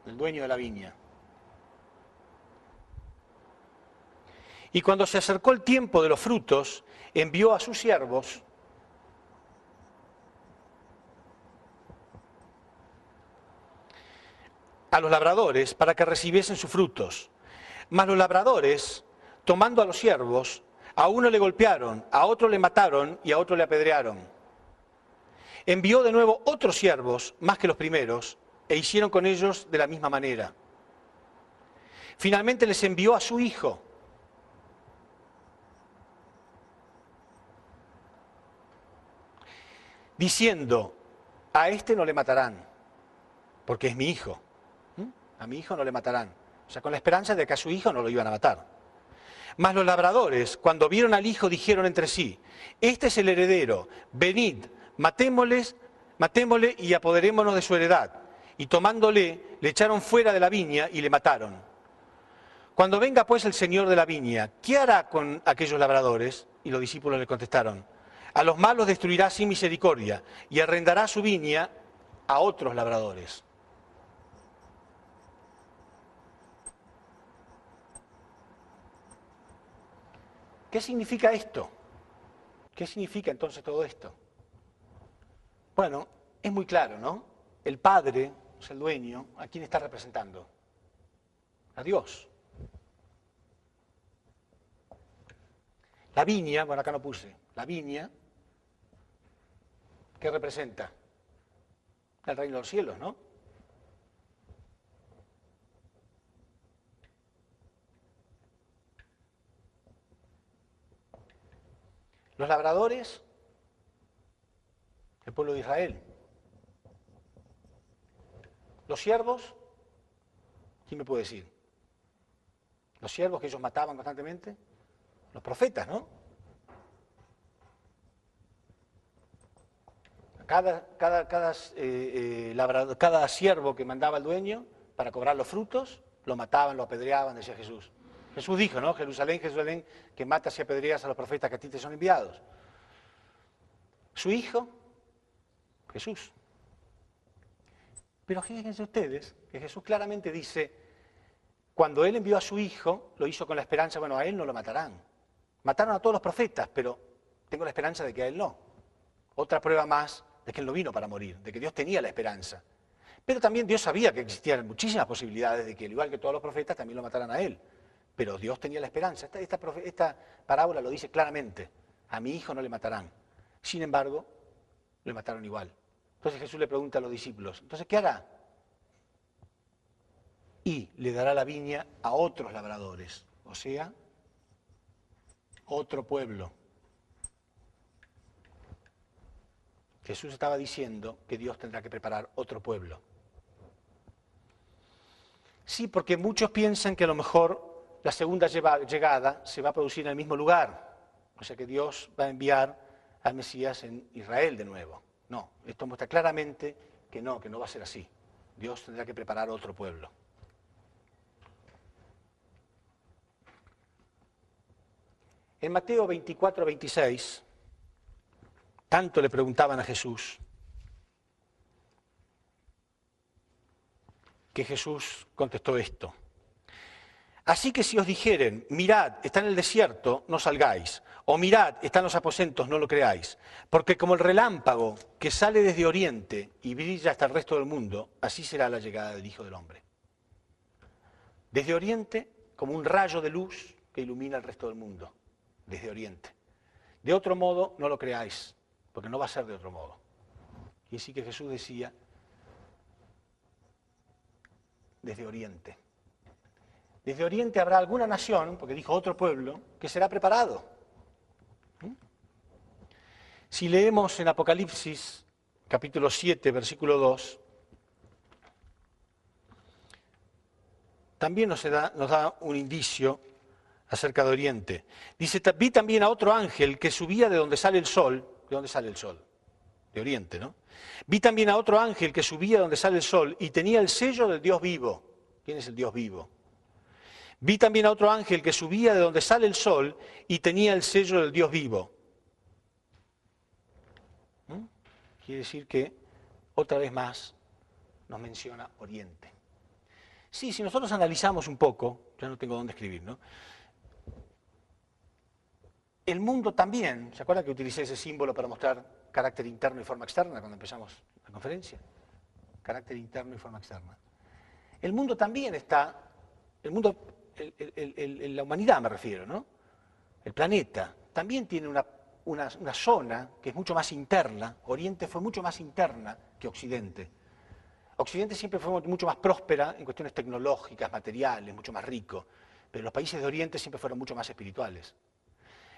El dueño de la viña. Y cuando se acercó el tiempo de los frutos, envió a sus siervos a los labradores para que recibiesen sus frutos. Mas los labradores, tomando a los siervos, a uno le golpearon, a otro le mataron y a otro le apedrearon. Envió de nuevo otros siervos, más que los primeros, e hicieron con ellos de la misma manera. Finalmente les envió a su hijo. Diciendo, a este no le matarán, porque es mi hijo. A mi hijo no le matarán. O sea, con la esperanza de que a su hijo no lo iban a matar. Mas los labradores, cuando vieron al hijo, dijeron entre sí, este es el heredero, venid, matémosle y apoderémonos de su heredad. Y tomándole, le echaron fuera de la viña y le mataron. Cuando venga pues el señor de la viña, ¿qué hará con aquellos labradores? Y los discípulos le contestaron, a los malos destruirá sin misericordia y arrendará su viña a otros labradores. ¿Qué significa esto? ¿Qué significa entonces todo esto? Bueno, es muy claro, ¿no? El padre, o sea, el dueño, ¿a quién está representando? A Dios. La viña, bueno, acá no puse, la viña, ¿qué representa? El reino de los cielos, ¿no? Los labradores, el pueblo de Israel. Los siervos, ¿quién me puede decir? Los siervos que ellos mataban constantemente, los profetas, ¿no? Cada siervo que mandaba el dueño para cobrar los frutos, lo mataban, lo apedreaban, decía Jesús. Jesús dijo, ¿no? Jerusalén, Jerusalén, que matas y apedreas a los profetas que a ti te son enviados. Su hijo, Jesús. Pero fíjense ustedes que Jesús claramente dice, cuando Él envió a su hijo, lo hizo con la esperanza, bueno, a Él no lo matarán. Mataron a todos los profetas, pero tengo la esperanza de que a Él no. Otra prueba más de que Él no vino para morir, de que Dios tenía la esperanza. Pero también Dios sabía que existían muchísimas posibilidades de que, al igual que todos los profetas, también lo mataran a Él. Pero Dios tenía la esperanza. Esta parábola lo dice claramente. A mi hijo no le matarán. Sin embargo, le mataron igual. Entonces Jesús le pregunta a los discípulos, ¿entonces qué hará? Y le dará la viña a otros labradores, o sea, otro pueblo. Jesús estaba diciendo que Dios tendrá que preparar otro pueblo. Sí, porque muchos piensan que a lo mejor la segunda llegada se va a producir en el mismo lugar. O sea que Dios va a enviar al Mesías en Israel de nuevo. No, esto muestra claramente que no va a ser así. Dios tendrá que preparar otro pueblo. En Mateo 24, 26, tanto le preguntaban a Jesús, que Jesús contestó esto. Así que si os dijeren, mirad, está en el desierto, no salgáis, o mirad, está en los aposentos, no lo creáis, porque como el relámpago que sale desde Oriente y brilla hasta el resto del mundo, así será la llegada del Hijo del Hombre. Desde Oriente, como un rayo de luz que ilumina el resto del mundo, desde Oriente. De otro modo, no lo creáis, porque no va a ser de otro modo. Y así que Jesús decía, desde Oriente. Desde Oriente habrá alguna nación, porque dijo otro pueblo, que será preparado. Si leemos en Apocalipsis, capítulo 7, versículo 2, también nos da un indicio acerca de Oriente. Dice, vi también a otro ángel que subía de donde sale el sol. ¿De dónde sale el sol? De Oriente, ¿no? Vi también a otro ángel que subía de donde sale el sol y tenía el sello del Dios vivo. ¿Quién es el Dios vivo? Vi también a otro ángel que subía de donde sale el sol y tenía el sello del Dios vivo. Quiere decir que, otra vez más, nos menciona Oriente. Sí, si nosotros analizamos un poco, ya no tengo dónde escribir, ¿no? El mundo también, ¿se acuerdan que utilicé ese símbolo para mostrar carácter interno y forma externa cuando empezamos la conferencia? Carácter interno y forma externa. El mundo también está, el mundo, la humanidad me refiero, ¿no? El planeta también tiene una zona que es mucho más interna. Oriente fue mucho más interna que Occidente. Occidente siempre fue mucho más próspera en cuestiones tecnológicas, materiales, mucho más rico, pero los países de Oriente siempre fueron mucho más espirituales.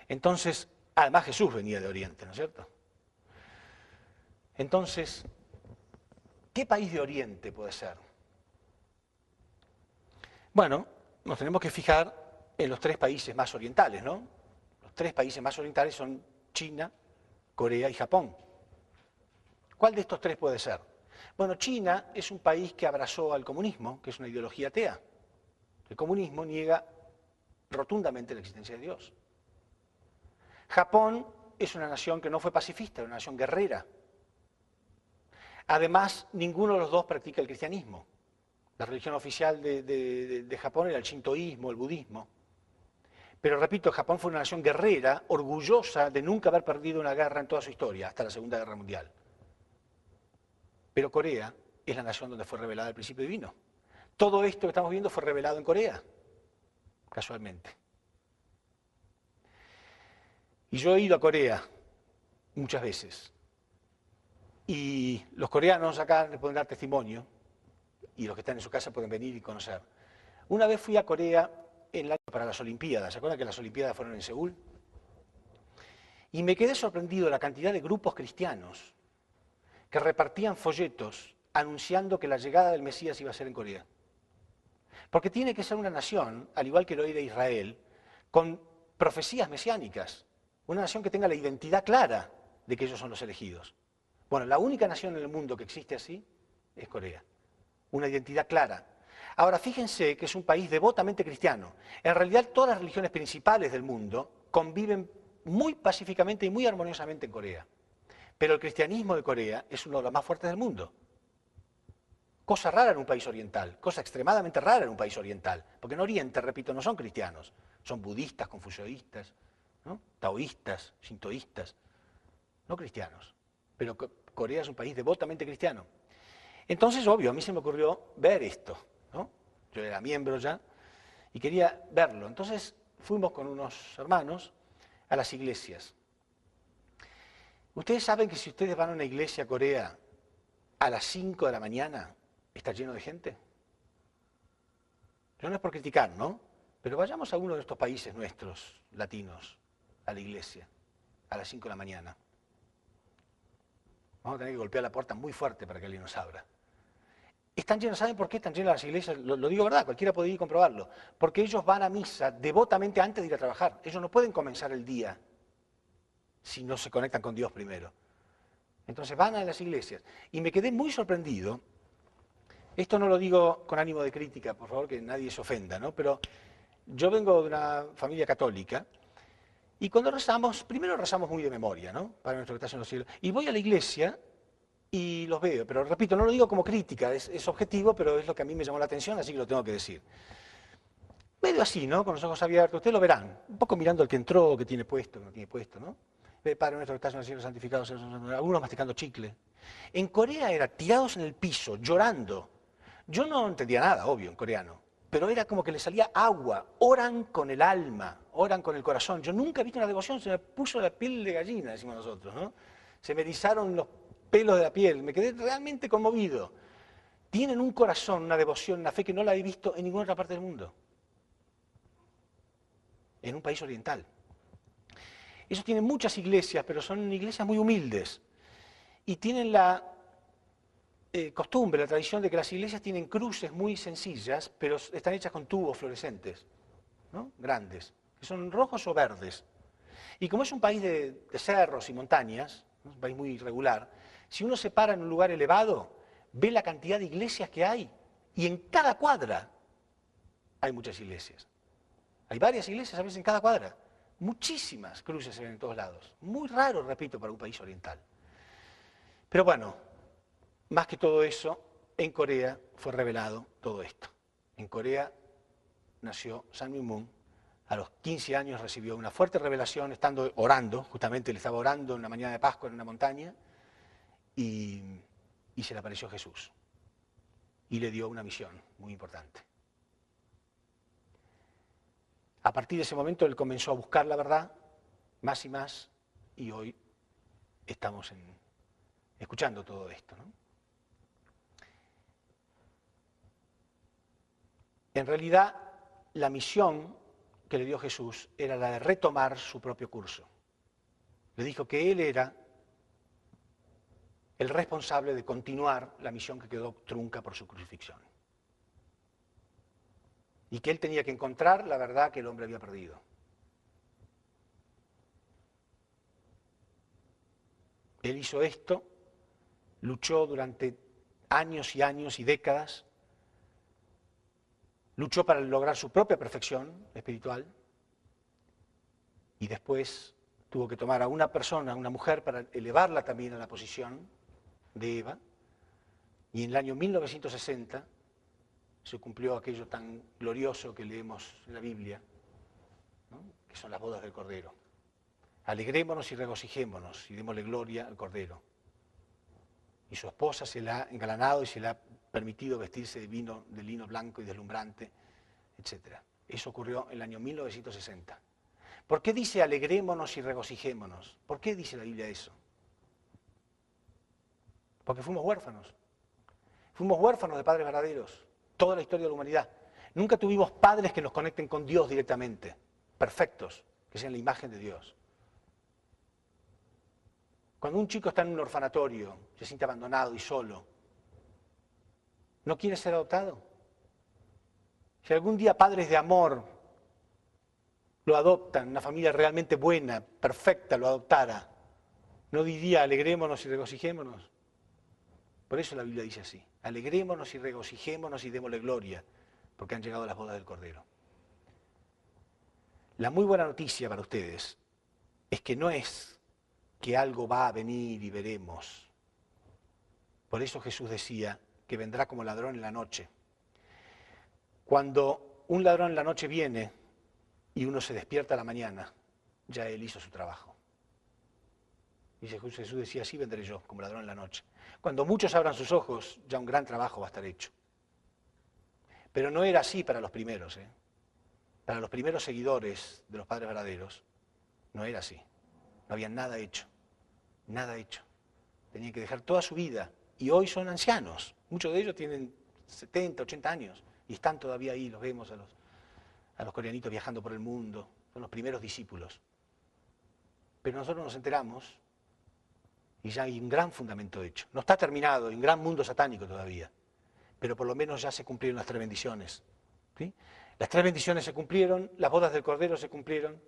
Entonces, además Jesús venía de Oriente, ¿no es cierto? Entonces, ¿qué país de Oriente puede ser? Bueno, nos tenemos que fijar en los tres países más orientales, ¿no? Los tres países más orientales son China, Corea y Japón. ¿Cuál de estos tres puede ser? Bueno, China es un país que abrazó al comunismo, que es una ideología atea. El comunismo niega rotundamente la existencia de Dios. Japón es una nación que no fue pacifista, era una nación guerrera. Además, ninguno de los dos practica el cristianismo. La religión oficial de Japón era el shintoísmo, el budismo. Pero repito, Japón fue una nación guerrera, orgullosa de nunca haber perdido una guerra en toda su historia, hasta la Segunda Guerra Mundial. Pero Corea es la nación donde fue revelado el principio divino. Todo esto que estamos viendo fue revelado en Corea, casualmente. Y yo he ido a Corea muchas veces. Y los coreanos acá les pueden dar testimonio, y los que están en su casa pueden venir y conocer. Una vez fui a Corea para las Olimpiadas. ¿Se acuerdan que las Olimpiadas fueron en Seúl? Y me quedé sorprendido de la cantidad de grupos cristianos que repartían folletos anunciando que la llegada del Mesías iba a ser en Corea. Porque tiene que ser una nación, al igual que lo era Israel, con profecías mesiánicas. Una nación que tenga la identidad clara de que ellos son los elegidos. Bueno, la única nación en el mundo que existe así es Corea. Una identidad clara. Ahora, fíjense que es un país devotamente cristiano. En realidad, todas las religiones principales del mundo conviven muy pacíficamente y muy armoniosamente en Corea. Pero el cristianismo de Corea es uno de los más fuertes del mundo. Cosa rara en un país oriental, cosa extremadamente rara en un país oriental. Porque en Oriente, repito, no son cristianos. Son budistas, confucianistas, ¿no? Taoístas, shintoístas, no cristianos. Pero Corea es un país devotamente cristiano. Entonces, obvio, a mí se me ocurrió ver esto, ¿no? Yo era miembro ya y quería verlo. Entonces fuimos con unos hermanos a las iglesias. Ustedes saben que si ustedes van a una iglesia a Corea a las 5 de la mañana, está lleno de gente. Yo no es por criticar, ¿no? Pero vayamos a uno de estos países nuestros, latinos, a la iglesia, a las 5 de la mañana. Vamos a tener que golpear la puerta muy fuerte para que alguien nos abra. Están llenas, ¿saben por qué están llenas las iglesias? Lo digo verdad, cualquiera puede ir y comprobarlo. Porque ellos van a misa devotamente antes de ir a trabajar. Ellos no pueden comenzar el día si no se conectan con Dios primero. Entonces van a las iglesias. Y me quedé muy sorprendido. Esto no lo digo con ánimo de crítica, por favor, que nadie se ofenda, ¿no? Pero yo vengo de una familia católica y cuando rezamos, primero rezamos muy de memoria, ¿no? Padre nuestro que estás en los cielos. Y voy a la iglesia y los veo, pero repito, no lo digo como crítica, es objetivo, pero es lo que a mí me llamó la atención, así que lo tengo que decir. Medio así, ¿no? Con los ojos abiertos, ustedes lo verán, un poco mirando al que entró, que tiene puesto, que no tiene puesto, ¿no? Padre nuestro que estás en los cielos, santificado sea, algunos masticando chicle. En Corea era tirados en el piso, llorando. Yo no entendía nada, obvio, en coreano, pero era como que le salía agua, oran con el alma, oran con el corazón. Yo nunca he visto una devoción, se me puso la piel de gallina, decimos nosotros, ¿no? Se me erizaron los pelos de la piel, me quedé realmente conmovido. Tienen un corazón, una devoción, una fe que no la he visto en ninguna otra parte del mundo. en un país oriental. Ellos tienen muchas iglesias, pero son iglesias muy humildes. Y tienen la costumbre, la tradición de que las iglesias tienen cruces muy sencillas, pero están hechas con tubos fluorescentes, ¿no? Grandes, que son rojos o verdes. Y como es un país de cerros y montañas, ¿no? Es un país muy irregular, si uno se para en un lugar elevado, ve la cantidad de iglesias que hay, y en cada cuadra hay muchas iglesias. Hay varias iglesias a veces en cada cuadra. Muchísimas cruces se ven en todos lados. Muy raro, repito, para un país oriental. Pero bueno, más que todo eso, en Corea fue revelado todo esto. En Corea nació Sun Myung Moon. A los 15 años recibió una fuerte revelación, estando orando, justamente él estaba orando en una mañana de Pascua en una montaña, y se le apareció Jesús. Y le dio una misión muy importante. A partir de ese momento él comenzó a buscar la verdad, más y más, y hoy estamos escuchando todo esto, ¿no? En realidad, la misión que le dio Jesús era la de retomar su propio curso. Le dijo que él era el responsable de continuar la misión que quedó trunca por su crucifixión. Y que él tenía que encontrar la verdad que el hombre había perdido. Él hizo esto, luchó durante años y años y décadas, luchó para lograr su propia perfección espiritual y después tuvo que tomar a una persona, a una mujer, para elevarla también a la posición de Eva. Y en el año 1960 se cumplió aquello tan glorioso que leemos en la Biblia, ¿no? Que son las bodas del Cordero. Alegrémonos y regocijémonos y démosle gloria al Cordero. Y su esposa se la ha engalanado y se le ha permitido vestirse de lino blanco y deslumbrante, etc. Eso ocurrió en el año 1960. ¿Por qué dice alegrémonos y regocijémonos? ¿Por qué dice la Biblia eso? Porque fuimos huérfanos. Fuimos huérfanos de padres verdaderos, toda la historia de la humanidad. Nunca tuvimos padres que nos conecten con Dios directamente, perfectos, que sean la imagen de Dios. Cuando un chico está en un orfanatorio, se siente abandonado y solo, ¿no quiere ser adoptado? Si algún día padres de amor lo adoptan, una familia realmente buena, perfecta, lo adoptara, ¿no diría alegrémonos y regocijémonos? Por eso la Biblia dice así, alegrémonos y regocijémonos y démosle gloria, porque han llegado las bodas del Cordero. La muy buena noticia para ustedes es que no es que algo va a venir y veremos. Por eso Jesús decía que vendrá como ladrón en la noche. Cuando un ladrón en la noche viene y uno se despierta a la mañana, ya él hizo su trabajo. Y Jesús decía, así vendré yo, como ladrón en la noche. Cuando muchos abran sus ojos, ya un gran trabajo va a estar hecho. Pero no era así para los primeros, ¿eh? Para los primeros seguidores de los padres verdaderos, no era así. No habían nada hecho, nada hecho. Tenían que dejar toda su vida. Y hoy son ancianos. Muchos de ellos tienen 70, 80 años y están todavía ahí, los vemos a los coreanitos viajando por el mundo. Son los primeros discípulos. Pero nosotros nos enteramos y ya hay un gran fundamento hecho. No está terminado, hay un gran mundo satánico todavía. Pero por lo menos ya se cumplieron las 3 bendiciones. ¿Sí? Las 3 bendiciones se cumplieron, las bodas del Cordero se cumplieron,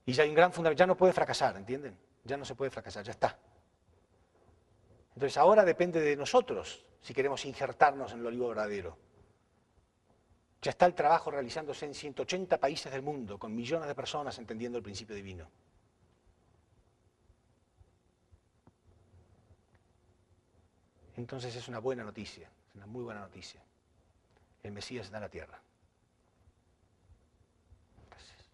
y ya hay un gran fundamento, ya no puede fracasar, ¿entienden? Ya no se puede fracasar, ya está. Entonces ahora depende de nosotros si queremos injertarnos en el olivo verdadero. Ya está el trabajo realizándose en 180 países del mundo, con millones de personas entendiendo el principio divino. Entonces es una buena noticia, es una muy buena noticia. El Mesías está en la tierra. Gracias.